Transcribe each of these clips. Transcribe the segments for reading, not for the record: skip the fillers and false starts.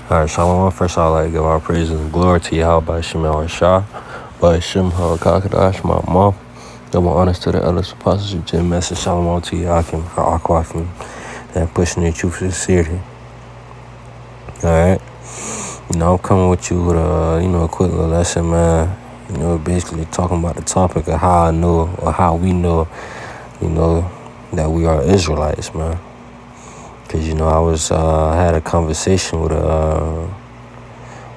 Alright, Shalom. First, I'd like to give our praises and glory to Yahweh by Shem Rawchaa, by Shem Hakakadash, my mom. Double honors to the elders, apostles, to the message. Shalom to Yakim, Akwafim, and pushing the truth sincerely. Alright. I'm coming with you with a quick little lesson, man. Basically talking about the topic of how I know, or how we know, that we are Israelites, man. Because, I had a conversation with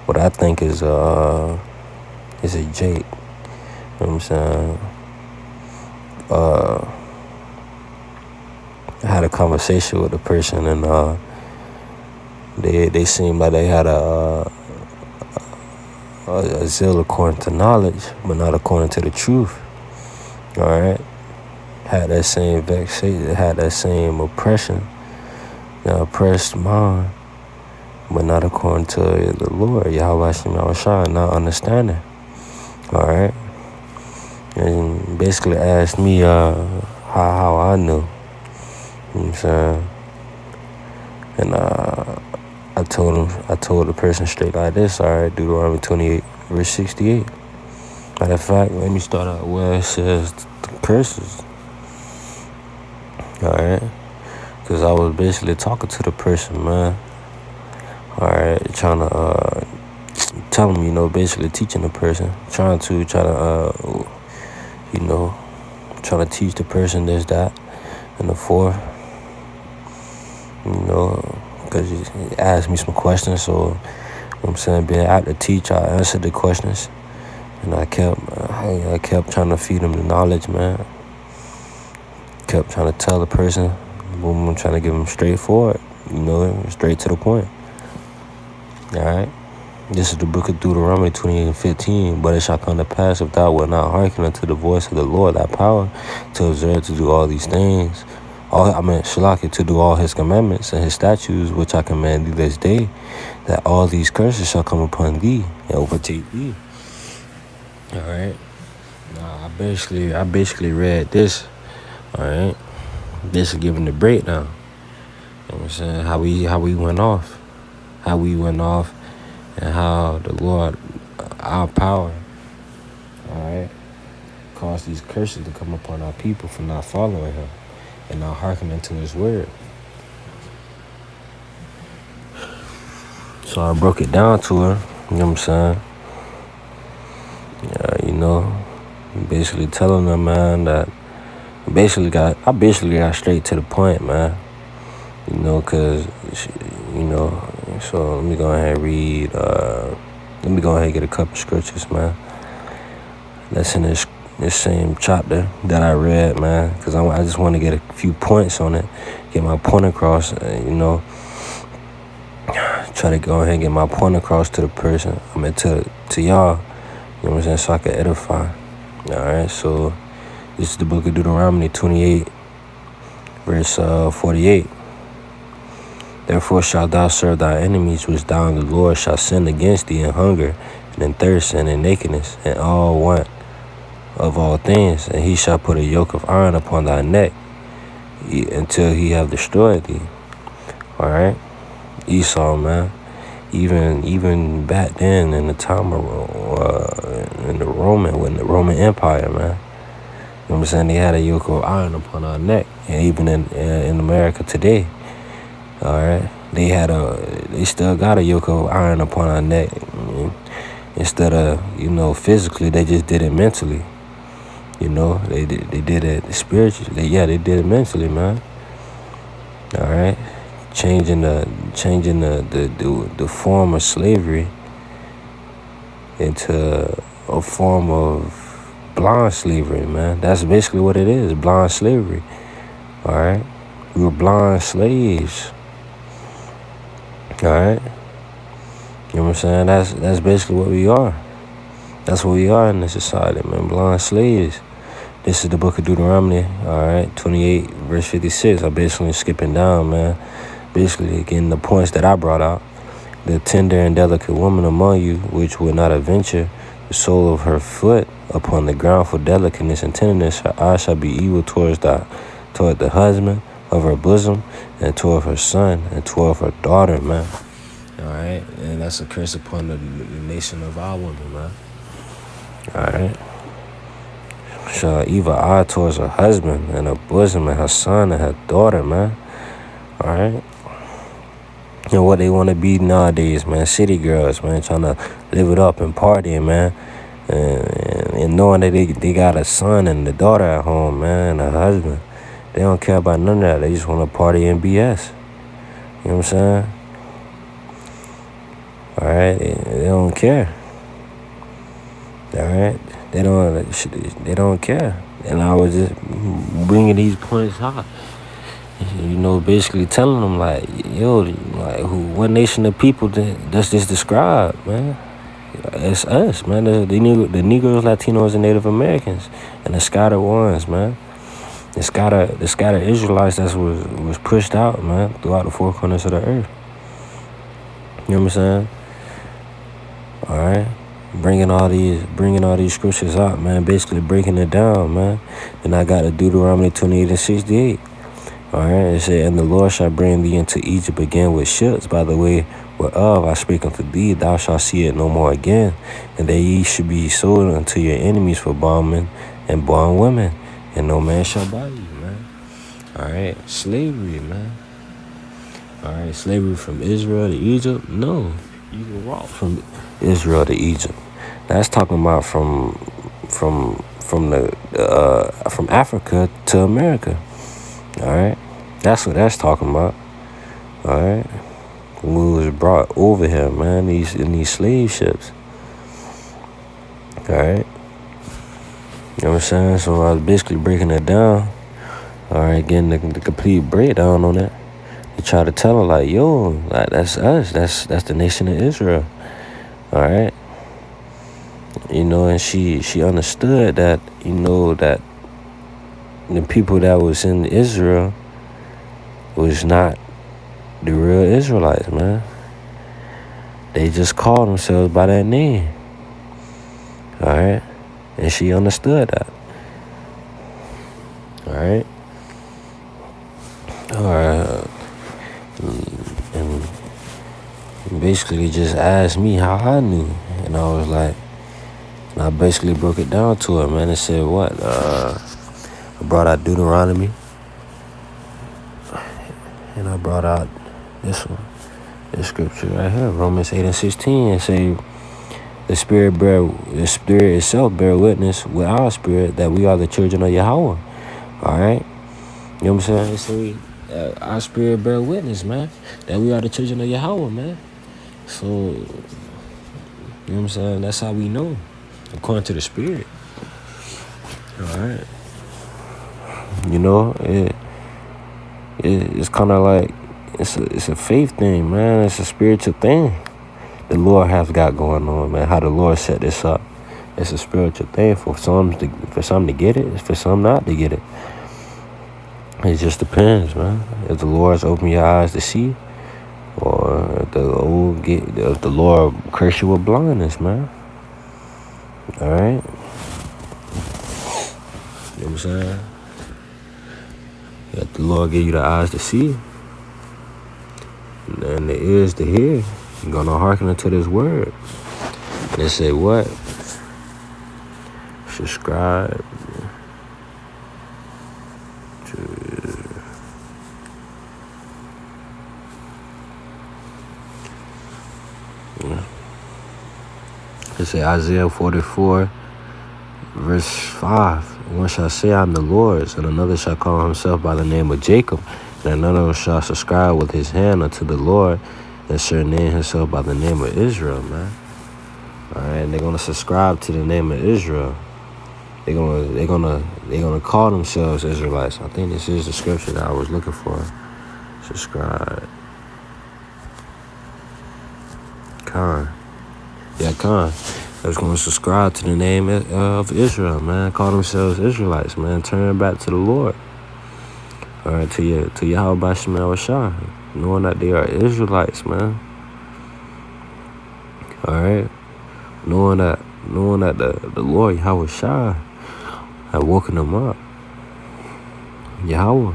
what I think is a Jake. You know what I'm saying? I had a conversation with a person, and they seemed like they had a zeal according to knowledge, but not according to the truth. All right? Had that same vexation, had that same oppression. Oppressed mind, but not according to the Lord, Yahweh Shem Rawchaa, not understanding. Alright? And basically asked me how I knew. You know what I'm saying? And I told the person straight like this, alright, Deuteronomy 28, verse 68. Matter of fact, let me start out where it says the curses. Alright? Because I was basically talking to the person, man. Alright, trying to tell him, basically teaching the person. Trying to teach the person this, that, and the fourth. Because he asked me some questions, so, I'm saying, being out to teach, I answered the questions. And I kept trying to feed him the knowledge, man. Kept trying to tell the person. I'm trying to give them straightforward, straight to the point. All right? This is the book of Deuteronomy 28:15. But it shall come to pass, if thou wilt not hearken unto the voice of the Lord thy power, to observe to do all these things, to do all his commandments and his statutes, which I command thee this day, that all these curses shall come upon thee and overtake thee. All right? Now, I basically read this, all right? This is giving the breakdown. You know what I'm saying? How we went off. How we went off, and how the Lord, our power, alright, caused these curses to come upon our people for not following him and not hearkening to his word. So I broke it down to her, you know what I'm saying? Basically telling her, man, that I basically got straight to the point, man. Cause so let me go ahead and read. Let me go ahead and get a couple scriptures, man. That's in this same chapter that I read, man. Cause I just want to get a few points on it, get my point across. Try to go ahead and get my point across to the person. To y'all. You know what I'm saying? So I can edify. All right. So. This is the book of Deuteronomy 28, verse 48. Therefore shalt thou serve thy enemies, which thou and the Lord shall send against thee in hunger, and in thirst, and in nakedness, and all want of all things. And he shall put a yoke of iron upon thy neck, until he have destroyed thee. All right? Esau, man. Even back then, in the time of when the Roman Empire, man. You know what I'm saying? They had a yoke of iron upon our neck. And even in America today, all right, they still got a yoke of iron upon our neck. Instead of, physically, they just did it mentally. They did it spiritually. They did it mentally, man. All right, changing the form of slavery into a form of blind slavery, man. That's basically what it is, blind slavery. All right? We were blind slaves. All right? You know what I'm saying? That's basically what we are. That's what we are in this society, man. Blind slaves. This is the book of Deuteronomy, all right, 28, verse 56. I'm basically skipping down, man. Basically, getting the points that I brought out. The tender and delicate woman among you, which would not adventure the sole of her foot upon the ground for delicateness and tenderness, her eye shall be evil toward the husband of her bosom, and toward her son, and toward her daughter, man. Alright? And that's a curse upon the nation of our women, man. Alright? Shall evil eye towards her husband and her bosom and her son and her daughter, man. Alright? And what they want to be nowadays, man. City girls, man. Trying to live it up and partying, man. And knowing that they got a son and a daughter at home, man, and a husband. They don't care about none of that. They just want to party and BS. You know what I'm saying? Alright? They don't care. Alright? They don't care. And I was just bringing these points out. You know, basically telling them, like, yo, like, what nation of people does this describe, man? It's us, man. The Negroes, Latinos, and Native Americans, and the scattered ones, man. The scattered Israelites that was pushed out, man, throughout the four corners of the earth. You know what I'm saying? All right, bringing all these scriptures out, man. Basically breaking it down, man. And I got a Deuteronomy 28:68. All right, it said, and the Lord shall bring thee into Egypt again with ships, by the way whereof I speak unto thee, thou shalt see it no more again, and that ye should be sold unto your enemies for bondmen and bondwomen, and no man shall buy you, man. All right, slavery, man. All right, slavery from Israel to Egypt? No, you can walk from Israel to Egypt. That's talking about from Africa to America. All right, that's what that's talking about. All right, we was brought over here, man. In these slave ships. All right, you know what I'm saying? So I was basically breaking it down. All right, getting the complete breakdown on it. They try to tell her, like, yo, like, that's us. That's the nation of Israel. All right, you know, and she understood that, you know, that the people that was in Israel was not the real Israelites, man. They just called themselves by that name. All right? And she understood that. All right? All right. And basically just asked me how I knew. And I was like, and I basically broke it down to her, man. And said, what? I brought out Deuteronomy, and I brought out this scripture right here, Romans 8:16, and say, the Spirit itself bear witness with our spirit that we are the children of Yahweh. All right, you know what I'm saying? Say our spirit bear witness, man, that we are the children of Yahweh, man. So, you know what I'm saying? That's how we know, according to the Spirit. All right. You know, it's kind of like it's a faith thing, man. It's a spiritual thing the Lord has got going on, man. How the Lord set this up, it's a spiritual thing for some to get it, for some not to get it. It just depends, man. If the Lord's open your eyes to see, or if the Lord curse you with blindness, man. All right, you know what I'm saying? Let the Lord give you the eyes to see and the ears to hear. You're going to hearken unto this word. And they say what? Subscribe to... They say Isaiah 44, verse 5. One shall say, I'm the Lord's, and another shall call himself by the name of Jacob, and another shall subscribe with his hand unto the Lord, and shall name himself by the name of Israel, man. All right, and they're gonna subscribe to the name of Israel. They're gonna call themselves Israelites. I think this is the scripture that I was looking for. Subscribe. Khan. They was going to subscribe to the name of Israel, man. Call themselves Israelites, man. Turn back to the Lord. All right, to Yahweh Rawchaa, knowing that they are Israelites, man. All right, knowing that the Lord Rawchaa had woken them up. Yahweh.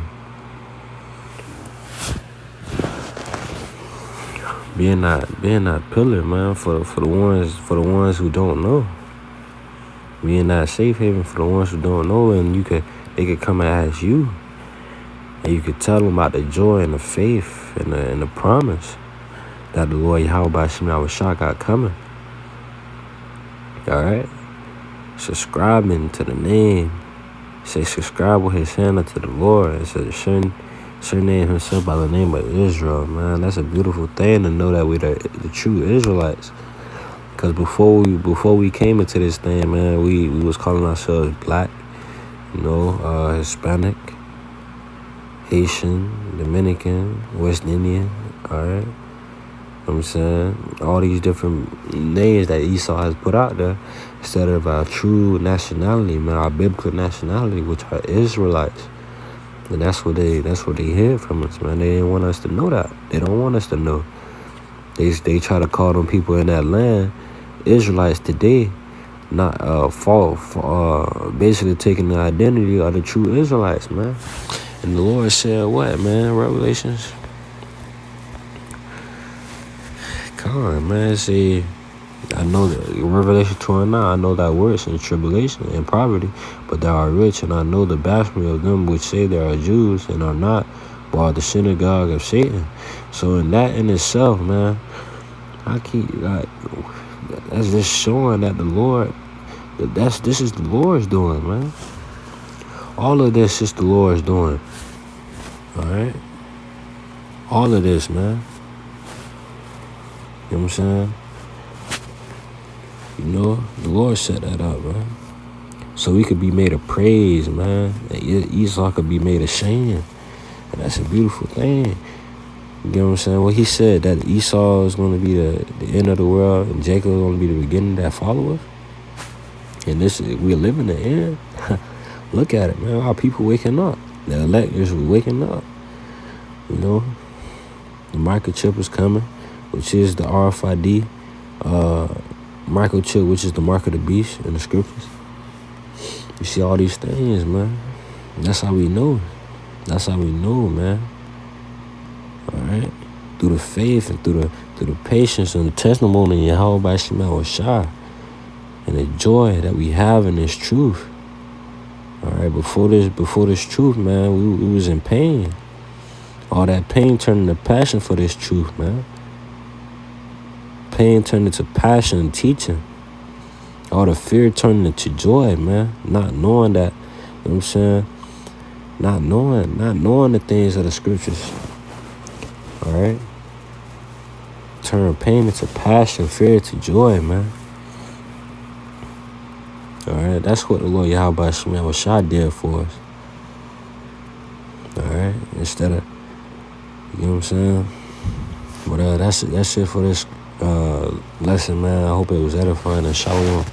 being that pillar, man, for the ones who don't know. Being that safe haven for the ones who don't know, and they could come and ask you, and you could tell them about the joy and the faith and the promise that the Lord Yahweh Rawchaa got coming. All right, subscribing to the name. Say subscribe with his hand unto the Lord. It says surname himself by the name of Israel, man. That's a beautiful thing to know that we're the true Israelites. Cause before we came into this thing, man, we was calling ourselves black, Hispanic, Haitian, Dominican, West Indian, all right. You know what I'm saying? All these different names that Esau has put out there instead of our true nationality, man, our biblical nationality, which are Israelites. And that's what they hear from us, man. They didn't want us to know that. They don't want us to know. They try to call them people in that land Israelites today, not basically taking the identity of the true Israelites, man. And the Lord said what, man? Revelations. Come on, man. See, I know that Revelation 29, I know that works in tribulation and poverty, but they are rich, and I know the blasphemy of them which say they are Jews and are not, but are the synagogue of Satan. So in that in itself, man, that's just showing that the Lord, this is the Lord's doing, man. All of this is the Lord's doing. All right? All of this, man. You know what I'm saying? The Lord set that up, man. So we could be made a praise, man. And Esau could be made ashamed. And that's a beautiful thing. You know what I'm saying? Well, he said that Esau is going to be the end of the world and Jacob is going to be the beginning that follow us. And we're living the end. Look at it, man. Our people waking up. The elect is waking up. The microchip is coming, which is the RFID. Microchip, which is the mark of the beast in the scriptures. You see all these things, man. That's how we know. That's how we know, man. All right, through the faith and through the patience and the testimony of Yahweh Rawchaa and the joy that we have in this truth. All right, before this truth, man, we was in pain. All that pain turned into passion for this truth, man. Pain turned into passion and teaching. All the fear turned into joy, man. Not knowing that, you know what I'm saying? Not knowing the things of the scriptures. All right? Turn pain into passion, fear to joy, man. All right? That's what the Lord Yahweh Rawchaa did for us. All right? Instead of, you know what I'm saying? But that's it for this lesson, man. I hope it was edifying and shalom.